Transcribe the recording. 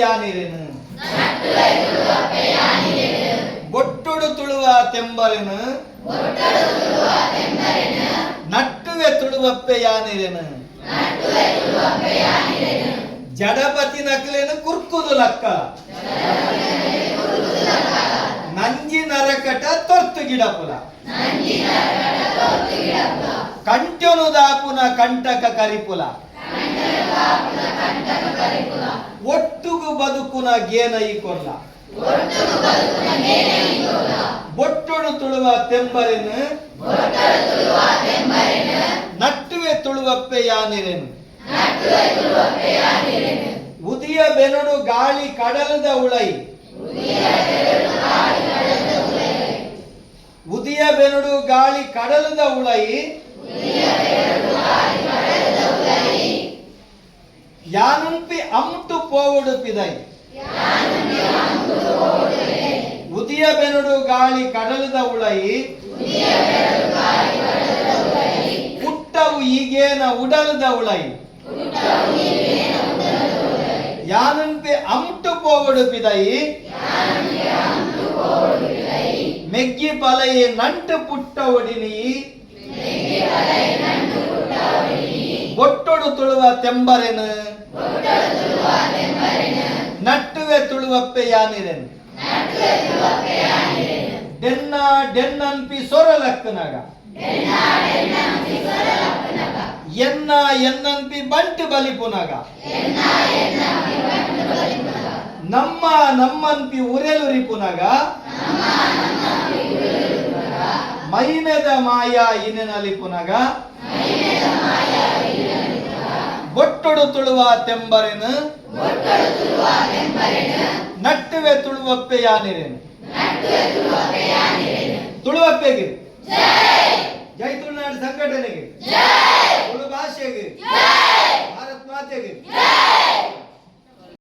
ಯಾನಿರೆನು ಬೊಟ್ಟೊಡು ತುಳುವ ತೆಂಬರೆನು ನಟ್ಟುವೆ ತುಳುವಪ್ಪೆ ಯಾನಿರೆನು ಜಡಪತಿ ನಕಲೇನು ಕುರ್ಕುದು ಲಕ್ಕ ನಂಜಿ ನರಕಟ ತೊರ್ತು ಗಿಡಪುಲ ಕಂಟ್ಯನು ದಾಪುನ ಕಂಟಕ ಕರಿಪುಲ ಒಟ್ಟುಗು ಬದುಕುನ ಗೇನೈ ಕೊಲ್ಲ ಬೊಟ್ಟೊಡು ತುಳುವ ತೆಂಬರೆನು ನಟ್ಟುವೆ ತುಳುವಪ್ಪೆ ಯಾನಿರೆನು ಉದಿಯ ಬೆನಡು ಗಾಳಿ ಕಡಲದ ಉಳೈ ಉದಿಯ ಬೆನಡು ಗಾಳಿ ಕಡಲದ ಉಳೈ ಯಾನುಂಪಿ ಅಮ್ಟು ಪೋವುಡುಪಿದೈ ಉದಿಯ ಬೆನಡು ಗಾಳಿ ಕಡಲದ ಉಳೈ ಪುಟ್ಟವು ಈಗೇನ ಉಡಲದ ಉಳೈ ಯಾನುಂಪಿ ಅಮ್ಟು ಪೋವುಡುಪಿದೈ ಮೆಗ್ಗಿ ಪಲೈ ನಂಟು ಪುಟ್ಟ ಒಡಿನಿ ಬೊಟ್ಟೊಡು ತುಳುವ ತೆಂಬರೆನು ನಟ್ಟುವೆ ತುಳುವಪ್ಪೆ ಯಾನಿರೆನು ಡೆನ್ನ ಡೆನ್ನಂಪಿ ಸೊರಲಕ್ಕನಗ ಎನ್ನ ಎನ್ನಂಪಿ ಬಂಟು ಬಲಿಪುನಗ ನಮ್ಮ ನಮ್ಮಂಪಿ ಉರೆಲುರಿಪುನಗ ಮೈನೆದ ಮಾಯಾ ಇನೆನಲಿ ಪುನಗ ಬೊಟ್ಟೊಡು ತುಳುವ ತೆಂಬರೆನು ನಟ್ಟುವೆ ತುಳುವಪ್ಪೆ ಯಾನಿರೆನು ತುಳುವಪ್ಪೆಗೆ ಜೈ ತುಳುನಾಡು ಸಂಘಟನೆಗೆ